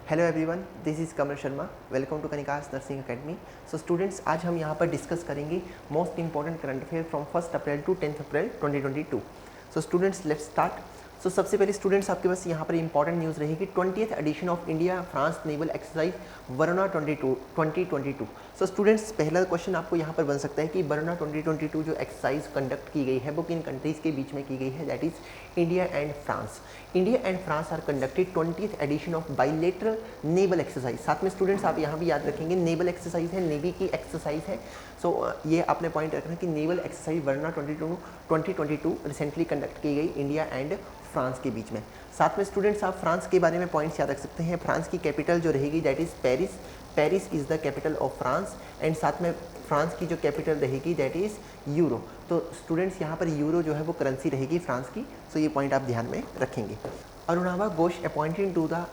Hello everyone, this is Kamal Sharma. Welcome to Kanika's nursing academy. So students, आज हम यहाँ पर डिस्कस करेंगे most important current affair from 1 April to 10 April 2022। So students, let's start. So सबसे पहले students, आपके पास यहाँ पर इंपॉर्टेंट न्यूज़ रहेगी 20th edition of India France naval exercise Varuna 2022। So students, पहला क्वेश्चन आपको यहाँ पर बन सकता है कि वरुणा 2022 जो एक्सरसाइज कंडक्ट की गई है वो किन कंट्रीज़ के बीच में की गई है, that is India and France. India and France are conducted 20th edition of bilateral naval exercise. साथ में स्टूडेंट्स आप यहाँ भी याद रखेंगे, नेवल एक्सरसाइज है, नेवी की एक्सरसाइज है। सो ये आपने पॉइंट रखना है कि naval exercise Varuna 2022 recently conduct की गई इंडिया एंड फ्रांस के बीच में। साथ में स्टूडेंट्स आप फ्रांस के बारे में पॉइंट्स याद रख सकते हैं। फ्रांस की कैपिटल जो रहेगी that is Paris. Paris is the capital of France. And साथ में फ्रांस की जो कैपिटल रहेगी दैट इज़ यूरो। तो स्टूडेंट्स यहाँ पर यूरो जो है वो करेंसी रहेगी फ्रांस की। सो ये पॉइंट आप ध्यान में रखेंगे। Arunava Ghosh appointed to the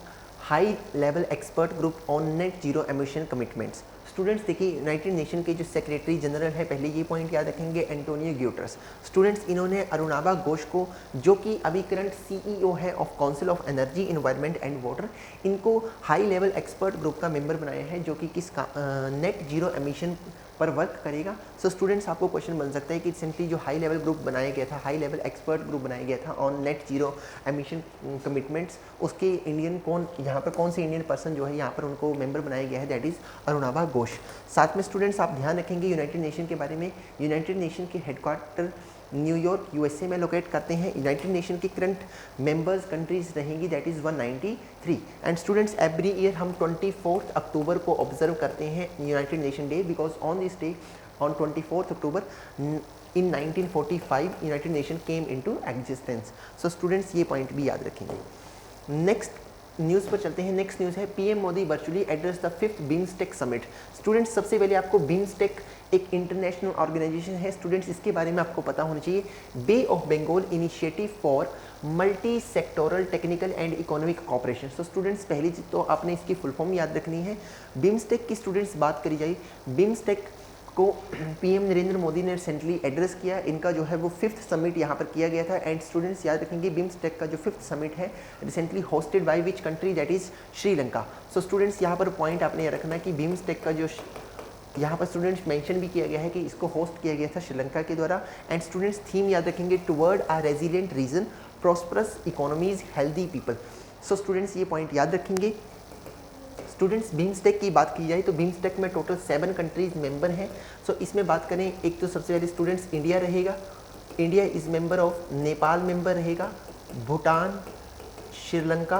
high level expert group on net zero emission commitments. Students देखिए, यूनाइटेड नेशन के जो सेक्रेटरी जनरल है, पहले ये पॉइंट याद रखेंगे, एंटोनियो ग्यूटर्स। स्टूडेंट्स, इन्होंने अरुणावा घोष को, जो कि अभी करंट सीईओ है of council of energy environment and water, इनको हाई लेवल एक्सपर्ट ग्रुप का मेंबर बनाया है, जो कि किस नेट जीरो एमिशन पर वर्क करेगा। सो स्टूडेंट्स, आपको क्वेश्चन बन सकता है कि रिसेंटली जो हाई लेवल ग्रुप बनाया गया था, हाई लेवल एक्सपर्ट ग्रुप बनाया गया था on net zero emission commitments, उसके इंडियन यहाँ पर कौन से इंडियन पर्सन जो है यहाँ पर उनको मेंबर बनाया गया है, दैट इज़ अरुणावा घोष। साथ में स्टूडेंट्स आप ध्यान रखेंगे यूनाइटेड नेशन के बारे में। यूनाइटेड नेशन के हेडक्वार्टर न्यूयॉर्क यूएसए में लोकेट करते हैं। यूनाइटेड नेशन की करंट मेंबर्स कंट्रीज रहेंगी that is 193। And students, every year हम 24 अक्टूबर को ऑब्जर्व करते हैं United nation day, because on this day on 24 October in 1945 United nation came into existence. So students, ये पॉइंट भी याद रखेंगे। नेक्स्ट न्यूज़ पर चलते हैं। नेक्स्ट न्यूज़ है PM Modi virtually address the 5th BIMSTEC summit. Students, सबसे पहले आपको बिम्स्टेक एक इंटरनेशनल ऑर्गेनाइजेशन है। स्टूडेंट्स, इसके बारे में आपको पता होना चाहिए। Bay of Bengal initiative for multi sectoral technical and economic cooperation. So students, पहली चीज तो आपने इसकी फुल फॉर्म याद रखनी है। बिम्स्टेक की स्टूडेंट्स बात करी जाए, बिम्स्टेक को पीएम नरेंद्र मोदी ने रिसेंटली एड्रेस किया। इनका जो है वो 5th समिट यहाँ पर किया गया था। एंड स्टूडेंट्स याद रखेंगे, बिम्स्टेक का जो 5th समिट है recently hosted by which country, that is Sri Lanka. So students, यहाँ पर पॉइंट आपने रखना कि बिम्स्टेक का जो यहाँ पर स्टूडेंट्स मेंशन भी किया गया है कि इसको होस्ट किया गया था श्रीलंका के द्वारा। एंड स्टूडेंट्स, थीम याद रखेंगे, toward a resilient region, prosperous economies, healthy people. So students, ये पॉइंट याद रखेंगे। स्टूडेंट्स, बिम्स्टेक की बात की जाए तो बिम्स्टेक में टोटल 7 कंट्रीज मेंबर हैं। सो इसमें बात करें, एक तो सबसे पहले स्टूडेंट्स इंडिया रहेगा। India is member of, Nepal member रहेगा, भूटान, श्रीलंका,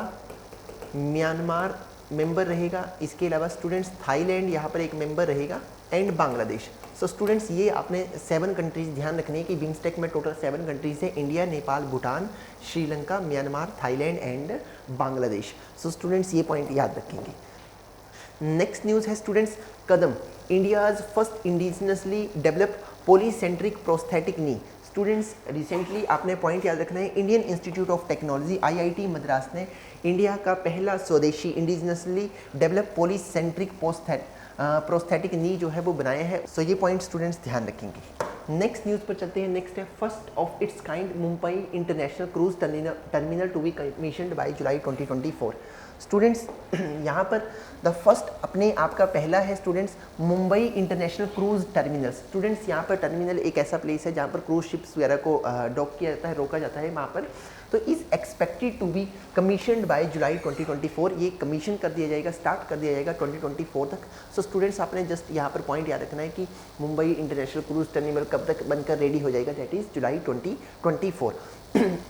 म्यांमार मेंबर रहेगा। इसके अलावा स्टूडेंट्स थाईलैंड यहाँ पर एक मेंबर रहेगा एंड बांग्लादेश। सो स्टूडेंट्स, ये आपने 7 कंट्रीज ध्यान रखनी है कि बिम्स्टेक में टोटल 7 कंट्रीज हैं, India, Nepal, Bhutan, Sri Lanka, Myanmar, Thailand and Bangladesh. So students, ये पॉइंट याद रखेंगे। नेक्स्ट न्यूज़ है students, Kadam India's first indigenously developed polycentric prosthetic knee. Students, recently आपने पॉइंट याद रखना है, Indian institute of technology IIT Madras ने इंडिया का पहला स्वदेशी indigenously develop polycentric prosthetic knee जो है वो बनाया है। सो ये पॉइंट स्टूडेंट्स ध्यान रखेंगे। नेक्स्ट न्यूज़ पर चलते हैं। नेक्स्ट है first of its kind Mumbai international cruise terminal to be commissioned by July 2024। Students, यहाँ पर द फर्स्ट अपने आप का पहला है students Mumbai international cruise terminal. Students, यहाँ पर टर्मिनल एक ऐसा प्लेस है जहाँ पर क्रूज शिप्स वगैरह को डॉक किया जाता है, रोका जाता है वहाँ पर। तो is expected to be commissioned by July 2024। ये कमीशन कर दिया जाएगा, स्टार्ट कर दिया जाएगा 2024 तक। सो स्टूडेंट्स, आपने जस्ट यहाँ पर पॉइंट याद रखना है कि मुंबई इंटरनेशनल क्रूज टर्मिनल कब तक बनकर रेडी हो जाएगा, that is July 2024।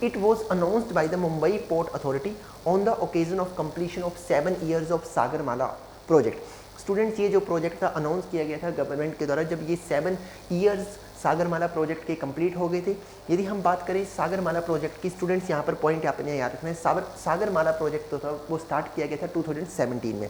It was announced by the Mumbai Port Authority on the occasion of completion of 7 years of Sagarmala project. Students, ये जो प्रोजेक्ट था अनाउंस किया गया था गवर्नमेंट के द्वारा जब ये 7 ईयर्स सागरमाला प्रोजेक्ट के कंप्लीट हो गए थे। यदि हम बात करें सागरमाला प्रोजेक्ट की, स्टूडेंट्स यहाँ पर पॉइंट आपने याद रखना है, सागरमाला प्रोजेक्ट तो था वो स्टार्ट किया गया था 2017 में।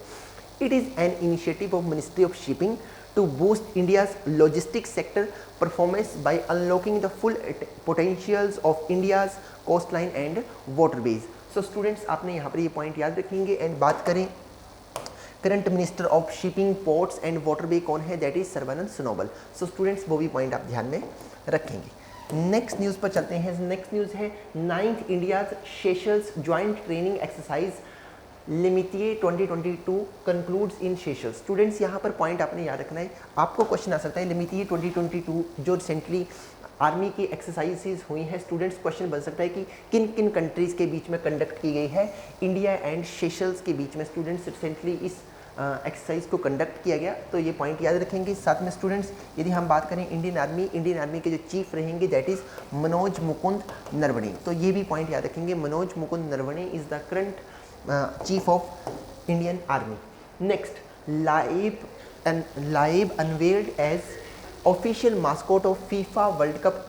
It is an initiative of ministry of shipping to boost India's logistics sector performance by unlocking the full potentials of India's coastline and waterways. So students, आपने यहाँ पर ये पॉइंट याद रखेंगे। एंड बात करें current minister of shipping, ports and waterway कौन है, that is Sarbananda Sonowal. So students, वो भी पॉइंट आप ध्यान में रखेंगे। नेक्स्ट न्यूज़ पर चलते हैं। नेक्स्ट न्यूज़ है 9th India's Seychelles joint training exercise Lamitiye 2022 concludes in Seychelles. Students यहाँ पर पॉइंट आपने याद रखना है, आपको क्वेश्चन आ सकता है लिमिटिए 2022 जो रिसेंटली आर्मी की एक्सरसाइजेज हुई हैं, स्टूडेंट्स क्वेश्चन बन सकता है कि किन किन कंट्रीज़ के बीच में कंडक्ट की गई है। इंडिया एंड सेशल्स के बीच में स्टूडेंट्स रिसेंटली इस एक्सरसाइज को कंडक्ट किया गया, तो ये पॉइंट याद रखेंगे। साथ में स्टूडेंट्स यदि हम बात करें इंडियन आर्मी के जो चीफ रहेंगे दैट इज़ मनोज मुकुंद नरवणे, तो ये भी पॉइंट याद रखेंगे। Manoj Mukund Naravane is the current chief of Indian army. Next La'eeb unveiled as official mascot of FIFA world cup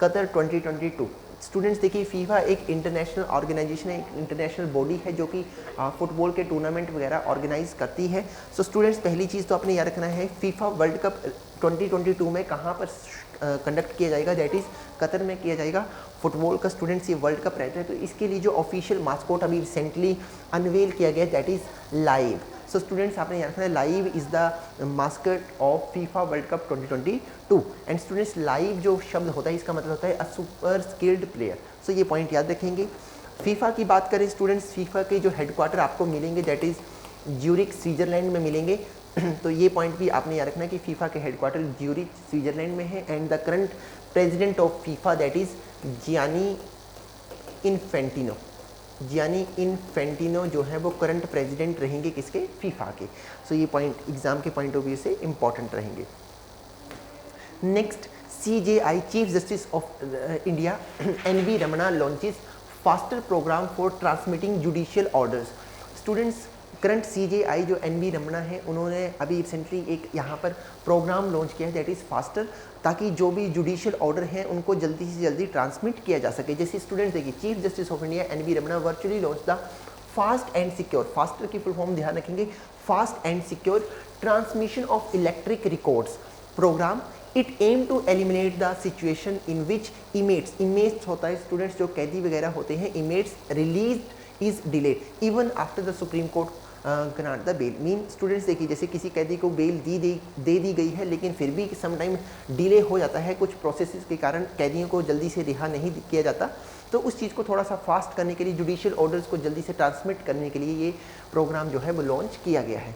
Qatar 2022। Students देखिए, फीफा एक इंटरनेशनल ऑर्गेनाइजेशन है, एक इंटरनेशनल बॉडी है जो कि फुटबॉल के टूर्नामेंट वगैरह ऑर्गेनाइज करती है। सो स्टूडेंट्स पहली चीज़ तो आपने याद रखना है, फीफा वर्ल्ड कप 2022 में कहाँ पर कंडक्ट किया जाएगा, दैट इज़ कतर में किया जाएगा। फुटबॉल का स्टूडेंट्स ये वर्ल्ड कप रहता है, तो इसके लिए जो ऑफिशियल मास्कोट अभी रिसेंटली अनवेल किया गया that is live. So students आपने याद रखना है, live is the mascot of FIFA world cup 2022। And students live जो शब्द होता है इसका मतलब होता है अ सुपर स्किल्ड प्लेयर। सो ये पॉइंट याद रखेंगे। फीफा की बात करें स्टूडेंट्स, फीफा के जो हेडक्वार्टर आपको मिलेंगे दैट इज़ ज्यूरिख स्विट्जरलैंड में मिलेंगे। तो ये पॉइंट भी आपने याद रखना है कि फीफा के हेडक्वार्टर ज्यूरिख स्विट्जरलैंड में है। And the current president of FIFA that is Gianni Infantino जो है वो करंट प्रेसिडेंट रहेंगे किसके, फीफा के। सो ये पॉइंट एग्जाम के पॉइंट ऑफ व्यू से इंपॉर्टेंट रहेंगे। Next, CJI chief justice of India NV Ramana launches FASTER programme for transmitting judicial orders. Students current CJI जो NV रमना है उन्होंने अभी रिसेंटली एक यहाँ पर प्रोग्राम लॉन्च किया है दैट इज़ फास्टर, ताकि जो भी जुडिशियल ऑर्डर हैं उनको जल्दी से जल्दी ट्रांसमिट किया जा सके। जैसे स्टूडेंट्स देखिए, chief justice of India NV Ramana virtually launch the fast and secure, FASTER की फुल फॉर्म ध्यान रखेंगे, fast and secure transmission of electric records program. It aim to eliminate the situation in which inmates होता है students जो कैदी वगैरह होते हैं, inmates release is delayed even after the supreme court grant the bail. Mean students देखिए, जैसे किसी कैदी को बेल दे दी गई है लेकिन फिर भी समटाइम डिले हो जाता है, कुछ प्रोसेसेस के कारण कैदियों को जल्दी से रिहा नहीं किया जाता, तो उस चीज़ को थोड़ा सा फास्ट करने के लिए, जुडिशियल ऑर्डर्स को जल्दी से ट्रांसमिट करने के लिए ये प्रोग्राम जो है वो लॉन्च किया गया है।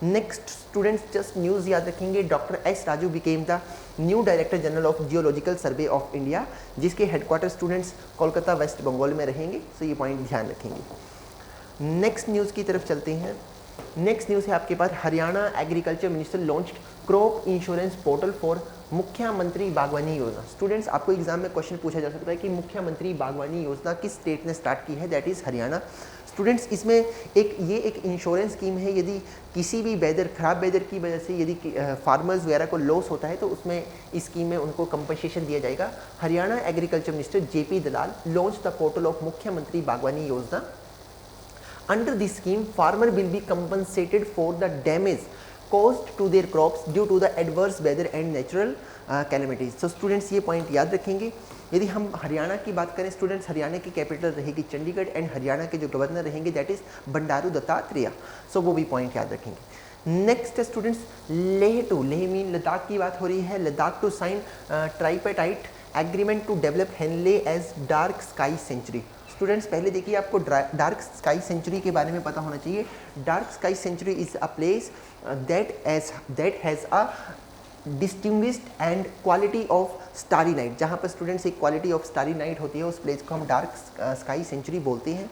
नेक्स्ट स्टूडेंट्स जस्ट न्यूज़ याद रखेंगे, doctor S Raju became the new director general of geological survey of India, जिसके headquarter students Kolkata west Bengal में रहेंगे। सो ये पॉइंट ध्यान रखेंगे। नेक्स्ट न्यूज़ की तरफ चलते हैं। नेक्स्ट न्यूज़ है आपके पास, Haryana agriculture minister launched crop insurance portal for मुख्यमंत्री बागवानी योजना। स्टूडेंट्स आपको एग्जाम में क्वेश्चन पूछा जा सकता है कि मुख्यमंत्री बागवानी योजना किस स्टेट ने स्टार्ट की है, दैट इज़ हरियाणा। स्टूडेंट्स इसमें एक इंश्योरेंस स्कीम है, यदि किसी भी खराब वेदर की वजह से यदि फार्मर्स वगैरह को लॉस होता है तो उसमें इस स्कीम में उनको कंपनसेशन दिया जाएगा। Haryana agriculture minister JP Dalal launch the portal of मुख्यमंत्री बागवानी योजना। Under this scheme, farmer will be compensated for the damage caused to their crops due to the adverse weather and natural calamities. So students ये point याद रखेंगे। यदि हम हरियाणा की बात करें स्टूडेंट्स, हरियाणा की कैपिटल रहेगी चंडीगढ़ एंड हरियाणा के जो गवर्नर रहेंगे that is Bandaru Dattatreya. So वो भी पॉइंट याद रखेंगे। Next students, Leh mean Ladakh की बात हो रही है। Ladakh to sign tripartite agreement to develop Hanle as dark sky sanctuary. Students पहले देखिए, आपको डार्क स्काई सेंचुरी के बारे में पता होना चाहिए। Dark sky sanctuary is a place that has a distinguished and quality of starry night. जहाँ पर स्टूडेंट्स एक क्वालिटी ऑफ स्टारी नाइट होती है उस प्लेस को हम डार्क स्काई सेंचुरी बोलते हैं।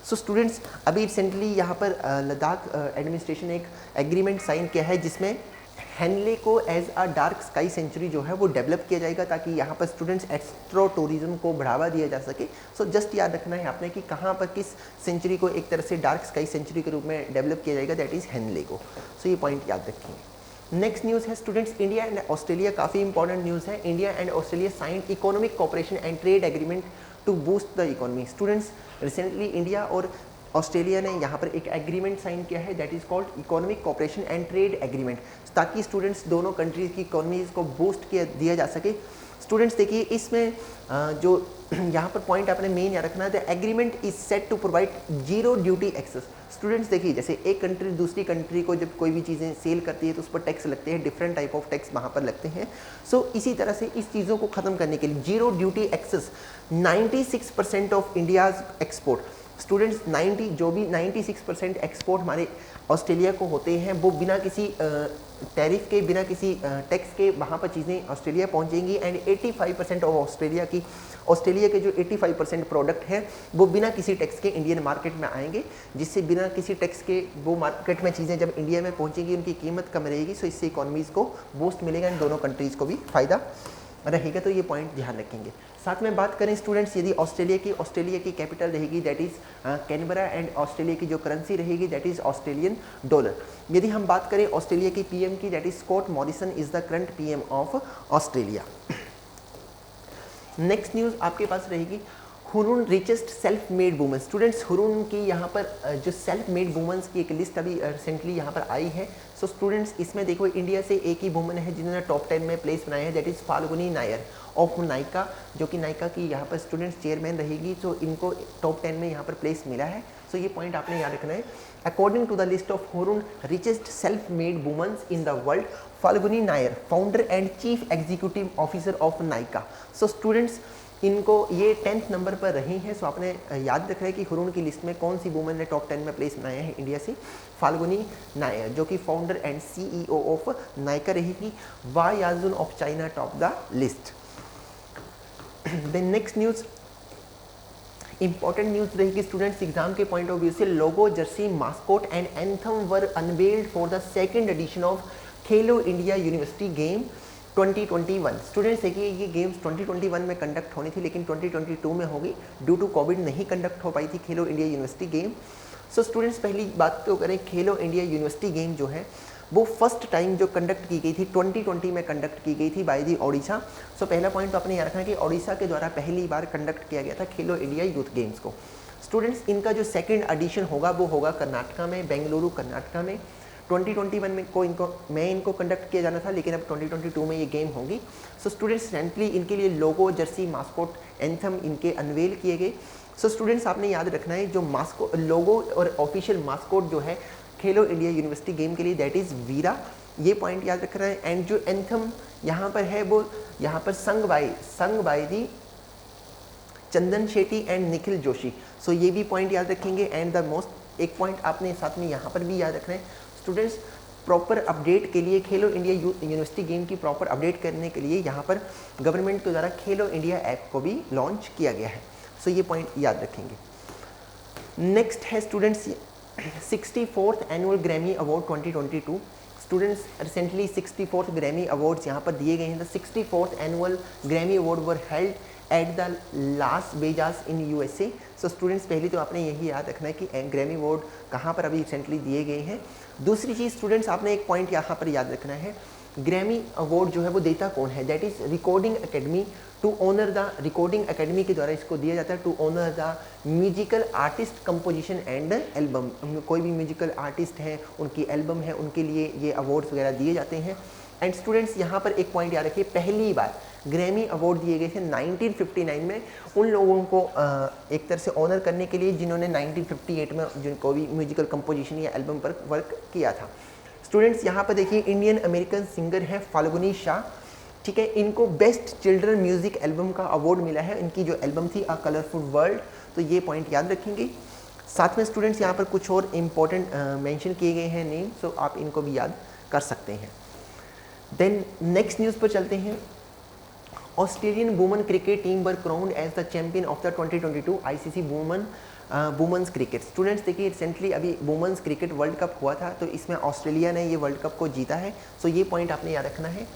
सो स्टूडेंट्स अभी रिसेंटली यहाँ पर लद्दाख एडमिनिस्ट्रेशन एक एग्रीमेंट साइन किया है जिसमें हेनले को as a dark sky sanctuary जो है वो डेवलप किया जाएगा, ताकि यहाँ पर स्टूडेंट्स एस्ट्रो टूरिज्म को बढ़ावा दिया जा सके। सो जस्ट याद रखना है आपने कि कहाँ पर किस सेंचुरी को एक तरह से डार्क स्काई सेंचुरी के रूप में डेवलप किया जाएगा, दैट इज़ हेनले को। सो ये पॉइंट याद रखेंगे। नेक्स्ट न्यूज़ है स्टूडेंट्स, इंडिया एंड ऑस्ट्रेलिया, काफ़ी इंपॉर्टेंट न्यूज़ है। India and Australia signed economic cooperation and trade agreement to boost the economy. Students recently India और ऑस्ट्रेलिया ने यहाँ पर एक एग्रीमेंट साइन किया है that is called economic cooperation and trade agreement, ताकि स्टूडेंट्स दोनों कंट्रीज़ की इकोनॉमीज़ को बूस्ट दिया जा सके। स्टूडेंट्स देखिए, इसमें जो यहाँ पर पॉइंट आपने मेन याद रखना है, the agreement is set to provide zero duty access. Students देखिए, जैसे एक कंट्री दूसरी कंट्री को जब कोई भी चीज़ें सेल करती है तो उस पर टैक्स लगते हैं, डिफरेंट टाइप ऑफ टैक्स वहाँ पर लगते हैं। सो इसी तरह से इस चीज़ों को ख़त्म करने के लिए zero duty access 96% of India's export students 96% export हमारे ऑस्ट्रेलिया को होते हैं वो बिना किसी टैरिफ के, बिना किसी टैक्स के वहाँ पर चीज़ें ऑस्ट्रेलिया पहुँचेंगी। एंड 85% ऑफ ऑस्ट्रेलिया के जो 85% प्रोडक्ट हैं वो बिना किसी टैक्स के इंडियन मार्केट में आएंगे, जिससे बिना किसी टैक्स के वो मार्केट में चीज़ें जब इंडिया में पहुँचेंगी उनकी कीमत कम रहेगी, सो इससे इकोनॉमीज़ को बूस्ट मिलेगा एंड दोनों कंट्रीज़ को भी फ़ायदा रहेगा। तो ये पॉइंट ध्यान रखेंगे। साथ में बात करें स्टूडेंट्स, यदि ऑस्ट्रेलिया की कैपिटल रहेगी that is Canberra and Australia की जो करेंसी रहेगी दैट इज़ ऑस्ट्रेलियन डॉलर। यदि हम बात करें ऑस्ट्रेलिया की पीएम की that is Scott Morrison is the current PM of Australia. Next news आपके पास रहेगी Hurun richest self made women. Students Hurun की यहाँ पर जो सेल्फ मेड वुमेन्स की एक लिस्ट अभी रिसेंटली यहाँ पर आई है। सो स्टूडेंट्स इसमें देखो इंडिया से एक ही वुमेन है जिन्होंने टॉप 10 में प्लेस बनाया है that is Falguni Nair of Nykaa, जो कि नायका की यहाँ पर स्टूडेंट्स चेयरमैन रहेगी। सो इनको टॉप 10 में यहाँ पर प्लेस मिला है। सो ये पॉइंट आपने याद रखना है। According to the list of Hurun richest self made womens in the world, Falguni Nayar founder and chief executive officer of Nykaa. So students इनको ये 10th नंबर पर रही हैं। सो आपने याद रखना है कि हुरून की लिस्ट में कौन सी वुमेन ने टॉप 10 में प्लेस बनाया है इंडिया से, फाल्गुनी नायर जो कि founder and CEO of Nykaa रहेगी। Wa Yajun of China top the list. Then next news important news रहेगी स्टूडेंट्स एग्जाम के पॉइंट ऑफ व्यू से। Logo, jersey, mascot and anthem were unveiled for the second edition of Khelo India university game 2021। Students देखिए ये games 2021 में conduct होनी थी लेकिन 2022 में होगी, ड्यू टू कोविड नहीं कंडक्ट हो पाई थी खेलो इंडिया यूनिवर्सिटी गेम। सो स्टूडेंट्स पहली बात तो करें, खेलो इंडिया यूनिवर्सिटी गेम जो है वो फर्स्ट टाइम जो कंडक्ट की गई थी 2020 में कंडक्ट की गई थी बाय दी ओडिशा। सो पहला पॉइंट तो आपने याद रखना है कि ओडिशा के द्वारा पहली बार कंडक्ट किया गया था खेलो इंडिया यूथ गेम्स को। स्टूडेंट्स इनका जो सेकेंड एडिशन होगा वो होगा कर्नाटका में, बेंगलुरु कर्नाटका में। 2021 में इनको कंडक्ट किया जाना था लेकिन अब 2022 में ये गेम होगी। सो स्टूडेंट्स रिसेंटली इनके लिए लोगो, जर्सी, मास्कोट, एंथम इनके अनवेल किए गए। सो स्टूडेंट्स आपने याद रखना है जो लोगो और ऑफिशियल मास्कोट जो है खेलो इंडिया यूनिवर्सिटी गेम के लिए दैट इज़ वीरा, ये पॉइंट याद रखना है। एंड जो एंथम यहाँ पर है वो यहाँ पर संग by the Chandan Shetty and Nikhil Joshi. So ये भी पॉइंट याद रखेंगे। एंड द मोस्ट एक पॉइंट आपने साथ में यहाँ पर भी याद रखना है स्टूडेंट्स, प्रॉपर अपडेट के लिए खेलो इंडिया यूनिवर्सिटी गेम की प्रॉपर अपडेट करने के लिए यहाँ पर गवर्नमेंट के द्वारा खेलो इंडिया ऐप को भी लॉन्च किया गया है। सो ये पॉइंट याद रखेंगे। नेक्स्ट है students 64th annual Grammy award 2022। Students recently 64th Grammy awards यहाँ पर दिए गए हैं। The 64th annual Grammy award were held at the Las Vegas in USA। So students पहले तो आपने यही याद रखना है कि ग्रैमी अवार्ड कहाँ पर अभी रिसेंटली दिए गए हैं। दूसरी चीज़ स्टूडेंट्स आपने एक पॉइंट यहाँ पर याद रखना है, ग्रैमी अवार्ड जो है वो देता कौन है, that is recording academy to honour the recording academy के द्वारा इसको दिया जाता है to honour the musical artist composition and album. कोई भी म्यूजिकल आर्टिस्ट हैं उनकी एल्बम है उनके लिए ये अवार्ड्स वगैरह दिए जाते हैं। एंड स्टूडेंट्स यहाँ पर एक पॉइंट याद रखिए, पहली बार ग्रैमी अवार्ड दिए गए थे 1959 में उन लोगों को एक तरह से ऑनर करने के लिए जिन्होंने 1958 में जिनको भी म्यूजिकल कंपोजिशन या एल्बम पर वर्क किया था। स्टूडेंट्स यहाँ पर देखिए इंडियन अमेरिकन सिंगर है फाल्गुनी शाह, ठीक है, इनको बेस्ट चिल्ड्रन म्यूजिक एल्बम का अवार्ड मिला है, इनकी जो एल्बम थी अ कलरफुल वर्ल्ड। तो ये पॉइंट याद रखेंगे। साथ में स्टूडेंट्स यहाँ पर कुछ और इम्पोर्टेंट मेंशन किए गए हैं नेम, सो आप इनको भी याद कर सकते हैं। देन नेक्स्ट न्यूज़ पर चलते हैं। Australian women cricket team were crowned as the champion of the 2022 ICC womens cricket. Students देखिए रिसेंटली अभी वुमेन्स क्रिकेट वर्ल्ड कप हुआ था तो इसमें ऑस्ट्रेलिया ने ये वर्ल्ड कप को जीता है। सो ये पॉइंट आपने याद रखना है।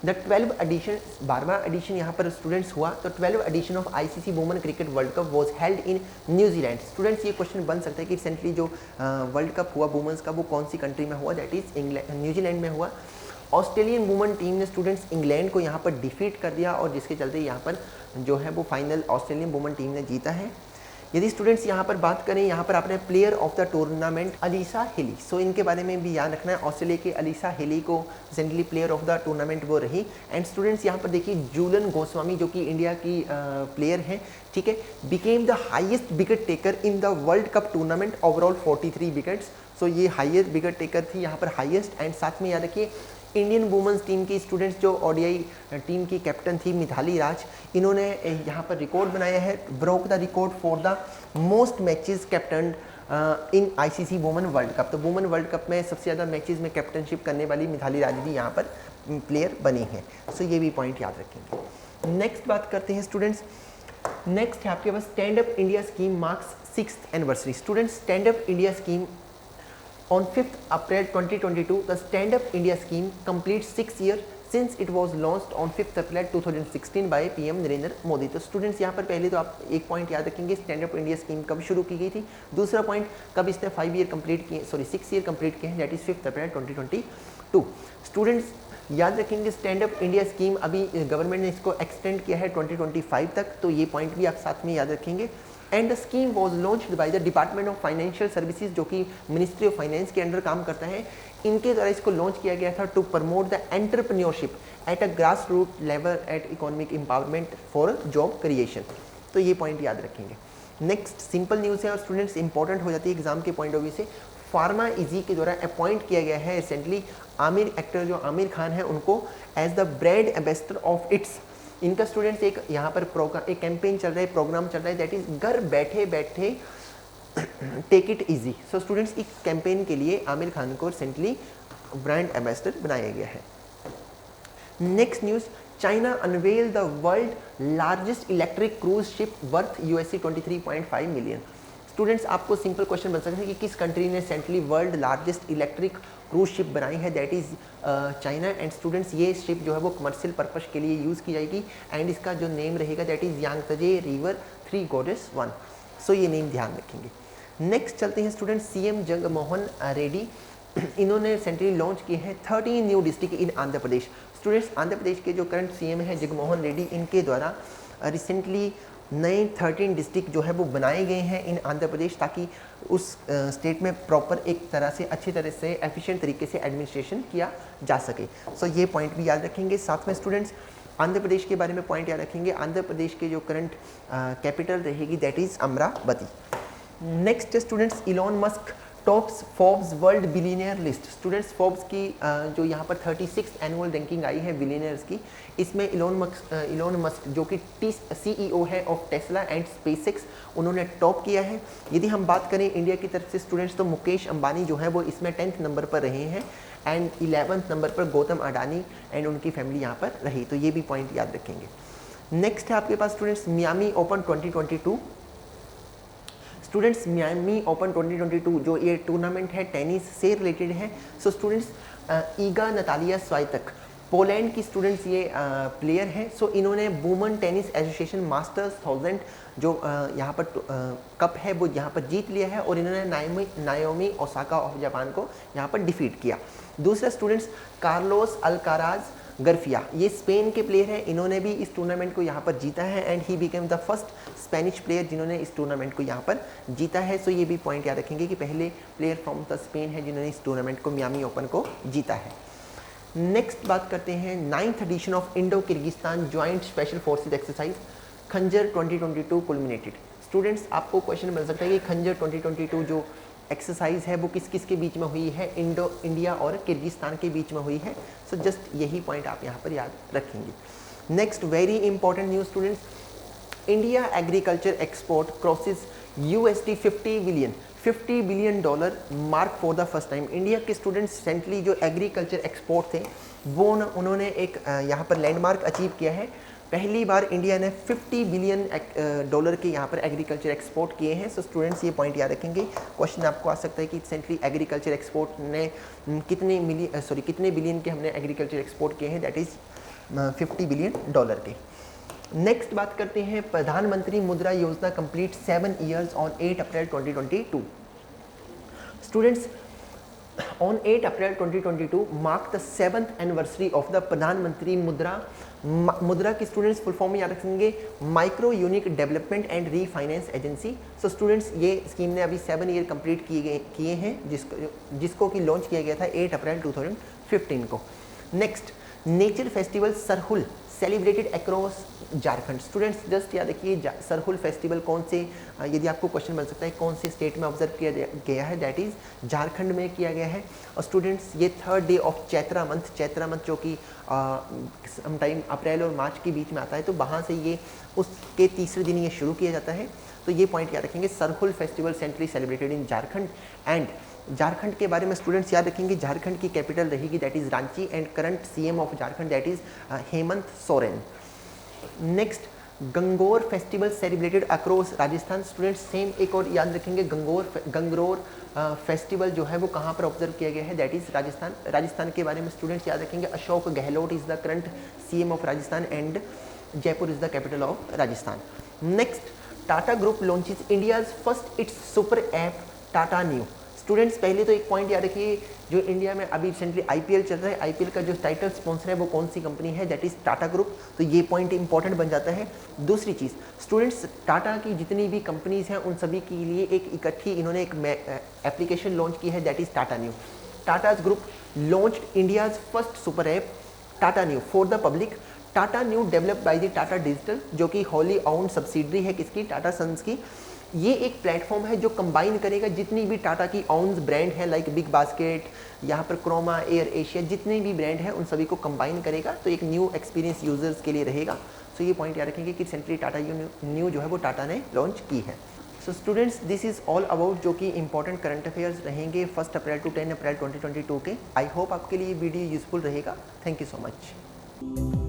द 12वां एडिशन यहाँ पर स्टूडेंट्स हुआ, तो 12 edition of ICC women cricket world cup was held in New Zealand. Students ये क्वेश्चन बन सकता है कि रिसेंटली जो वर्ल्ड कप हुआ वुमेन्स का वो कौन सी कंट्री में हुआ, दैट इज़ न्यूजीलैंड में हुआ। ऑस्ट्रेलियन वुमेन टीम ने स्टूडेंट्स इंग्लैंड को यहाँ पर डिफीट कर दिया और जिसके चलते यहाँ पर जो है वो फाइनल ऑस्ट्रेलियन वुमेन टीम ने जीता है। यदि स्टूडेंट्स यहाँ पर बात करें, यहाँ पर आपने player of the tournament Alyssa Healy, so इनके बारे में भी याद रखना है। ऑस्ट्रेलिया के अलीसा हिली को recently player of the tournament वो रही। एंड स्टूडेंट्स यहाँ पर देखिए जूलन गोस्वामी जो कि इंडिया की प्लेयर हैं, ठीक है, became the highest wicket taker in the world cup tournament overall 43 wickets. So ये हाईएस्ट विकेट टेकर थी यहाँ पर हाईएस्ट। एंड साथ में याद रखिए इंडियन वुमेंस टीम की स्टूडेंट्स जो ओडीआई टीम की कैप्टन थी मिथाली राज, इन्होंने यहाँ पर रिकॉर्ड बनाया है, broke the record for the most matches captain in ICC women world cup. तो वुमेन वर्ल्ड कप में सबसे ज़्यादा मैचेस में कैप्टनशिप करने वाली मिथाली राज भी यहाँ पर प्लेयर बनी हैं। सो ये भी पॉइंट याद रखेंगे। नेक्स्ट बात करते हैं स्टूडेंट्स, नेक्स्ट है आपके पास stand up India scheme marks 6th anniversary. Students, stand up India scheme on 5th April 2022, the Stand Up India scheme completes 6 years since it was launched on 5th April 2016 by PM Narendra Modi. तो students यहाँ पर पहले तो आप एक point याद रखेंगे, stand up India scheme कब शुरू की गई थी। दूसरा पॉइंट, कब इसने 6 ईयर कंप्लीट किए हैं, that is 5th April 2022। Students याद रखेंगे, स्टैंड अप इंडिया स्कीम अभी गवर्नमेंट ने इसको एक्सटेंड किया है 2025 तक, तो ये पॉइंट भी आप साथ में याद रखेंगे। And the scheme was launched by the department of financial services, जो कि मिनिस्ट्री ऑफ फाइनेंस के अंडर काम करता है। इनके द्वारा इसको लॉन्च किया गया था to promote the entrepreneurship at a grass root level at economic empowerment for job creation. तो ये पॉइंट याद रखेंगे। नेक्स्ट सिंपल न्यूज़ है और स्टूडेंट्स इंपॉर्टेंट हो जाती है एग्जाम के पॉइंट ऑफ व्यू से। फार्मा इजी के द्वारा अपॉइंट किया गया है रिसेंटली आमिर एक्टर जो आमिर खान है उनको as the brand ambassador of its. इनका स्टूडेंट्स एक यहाँ पर प्रोग्राम, एक कैंपेन चल रहा है, प्रोग्राम चल रहा है, दैट इज घर बैठे बैठे take it easy. So students, इस कैंपेन के लिए आमिर खान को रिसेंटली ब्रांड एम्बेसडर बनाया गया है। Next news, China unwell the world largest electric cruise ship worth $23.5 million. Students, आपको सिंपल क्वेश्चन बन सकता है कि किस कंट्री ने recently world largest electric cruise ship बनाई है, that is China. And students, ये शिप जो है वो कमर्शियल पर्पस के लिए यूज़ की जाएगी एंड इसका जो नेम रहेगा दैट इज़ यांगत्जे रिवर 3 गोडेस 1। सो ये नेम ध्यान रखेंगे। नेक्स्ट चलते हैं स्टूडेंट्स, सीएम जगनमोहन रेड्डी, इन्होंने रिसेंटली लॉन्च किए हैं 13 new district in Andhra Pradesh. Students, Andhra Pradesh के जो करंट सीएम है जगनमोहन रेड्डी, इनके द्वारा रिसेंटली नए 13 डिस्ट्रिक्ट जो है वो बनाए गए हैं इन आंध्र प्रदेश, ताकि उस स्टेट में प्रॉपर एक तरह से अच्छी तरह से एफिशिएंट तरीके से एडमिनिस्ट्रेशन किया जा सके। सो ये पॉइंट भी याद रखेंगे। साथ में स्टूडेंट्स आंध्र प्रदेश के बारे में पॉइंट याद रखेंगे, आंध्र प्रदेश के जो करंट कैपिटल रहेगी that is Amravati. Next students, Elon Musk tops Forbes world billionaire list. Students, Forbes की जो यहाँ पर 36th एनुअल रैंकिंग आई है बिलियनियर्स की, इसमें इलॉन मस्क जो कि CEO है ऑफ टेस्ला एंड स्पेसएक्स, उन्होंने टॉप किया है। यदि हम बात करें इंडिया की तरफ से स्टूडेंट्स, तो मुकेश अंबानी जो है वो इसमें 10th नंबर पर रहे हैं एंड 11th नंबर पर गौतम अडानी एंड उनकी फैमिली यहाँ पर रही। तो ये भी पॉइंट याद रखेंगे। नेक्स्ट है आपके पास students Miami open 2022। Students, Miami open 2022 जो ये टूर्नामेंट है टेनिस से रिलेटेड है। So students, Iga Natalia Swiatek Poland की स्टूडेंट्स ये प्लेयर हैं। सो इन्होंने वुमेन टेनिस एसोसिएशन मास्टर्स 1000 जो यहाँ पर कप है वो यहाँ पर जीत लिया है और इन्होंने नाओमी ओसाका ऑफ जापान को यहाँ पर डिफीट किया। दूसरा स्टूडेंट्स, कार्लोस अल्काराज गर्फिया, ये स्पेन के प्लेयर हैं, इन्होंने भी इस टूर्नामेंट को यहाँ पर जीता है and he became the first Spanish player जिन्होंने इस टूर्नामेंट को यहाँ पर जीता है। सो ये भी पॉइंट याद रखेंगे कि पहले प्लेयर फ्रॉम द स्पेन है जिन्होंने इस टूर्नामेंट को मियामी ओपन को जीता है। नेक्स्ट बात करते हैं 9th edition of Indo Kyrgyzstan joint special forces exercise Khanjar 2022 कुलमिनेटेड। Students, आपको क्वेश्चन मिल सकता है कि खंजर 2022 जो एक्सरसाइज है वो किस किस के बीच में हुई है, इंडिया और किर्गिस्तान के बीच में हुई है। सो जस्ट यही पॉइंट आप यहाँ पर याद रखेंगे। Next very important news students, India agriculture export crosses $50 billion mark for the first time. India के स्टूडेंट्स रिसेंटली जो एग्रीकल्चर एक्सपोर्ट थे वो उन्होंने एक यहाँ पर लैंडमार्क अचीव किया है। पहली बार इंडिया ने $50 बिलियन के यहाँ पर एग्रीकल्चर एक्सपोर्ट किए हैं। सो स्टूडेंट्स, ये पॉइंट याद रखेंगे। क्वेश्चन आपको आ सकता है कि रिसेंटली एग्रीकल्चर एक्सपोर्ट ने कितने बिलियन के हमने एग्रीकल्चर एक्सपोर्ट किए हैं, दैट इज़ $50 बिलियन के। नेक्स्ट बात करते हैं प्रधानमंत्री मुद्रा योजना complete 7 years on 8 April 2022। Students, on 8 April 2022 mark the 7th anniversary of the प्रधानमंत्री मुद्रा की स्टूडेंट्स फुल फॉर्म में याद रखेंगे micro unique development and refinance agency. So students, ये स्कीम ने अभी 7 ईयर कंप्लीट किए हैं जिसको कि लॉन्च किया गया था 8 अप्रैल 2015 को। Next, nature festival Sarhul celebrated across Jharkhand. Students just याद रखिए सरहुल फेस्टिवल कौन से, यदि आपको क्वेश्चन बन सकता है कौन से स्टेट में ऑब्जर्व किया गया है, दैट इज़ झारखंड में किया गया है। और स्टूडेंट्स ये 3rd day of Chaitra month जो कि समटाइम अप्रैल और मार्च के बीच में आता है, तो वहाँ से ये उसके तीसरे दिन ये शुरू किया जाता है। तो ये पॉइंट याद रखेंगे, Sarhul festival centrally celebrated in Jharkhand. And Jharkhand के बारे में स्टूडेंट्स याद रखेंगे, झारखंड की कैपिटल रहेगी that is Ranchi and current CM of Jharkhand that is Hemant Soren. Next, Gangaur festival celebrated across Rajasthan. Students same एक और याद रखेंगे, गंगोर फेस्टिवल जो है वो कहाँ पर ऑब्जर्व किया गया है, दैट इज़ राजस्थान। राजस्थान के बारे में स्टूडेंट्स याद रखेंगे, Ashok Gehlot is the current CM of Rajasthan and Jaipur is the capital of Rajasthan. Next, Tata group launches India's first it's super app Tata new. Students पहले तो एक पॉइंट याद रखिए, जो इंडिया में अभी रिसेंटली आईपीएल चल रहा है, आईपीएल का जो टाइटल स्पॉन्सर है वो कौन सी कंपनी है, दैट इज़ टाटा ग्रुप। तो ये पॉइंट इंपॉर्टेंट बन जाता है। दूसरी चीज़ स्टूडेंट्स, टाटा की जितनी भी कंपनीज हैं उन सभी के लिए एक इकट्ठी इन्होंने एक एप्लीकेशन लॉन्च की है that is Tata new. Tata group launched India's first super app Tata new for the public. Tata new developed by the Tata digital, जो कि होली ओन्ड सब्सिडरी है किसकी, टाटा सन्स की। ये एक प्लेटफॉर्म है जो कंबाइन करेगा जितनी भी टाटा की ओन्स ब्रांड है, लाइक बिग बास्केट, यहाँ पर क्रोमा, एयर एशिया, जितने भी ब्रांड हैं उन सभी को कंबाइन करेगा। तो एक न्यू एक्सपीरियंस यूजर्स के लिए रहेगा। सो ये पॉइंट याद रखेंगे कि रिसेंटली टाटा न्यू जो है वो टाटा ने लॉन्च की है। So students this is all about जो कि इंपॉर्टेंट करंट अफेयर्स रहेंगे 1 अप्रैल टू 10 अप्रैल 2022 के। आई होप आपके लिए वीडियो यूजफुल रहेगा। Thank you so much.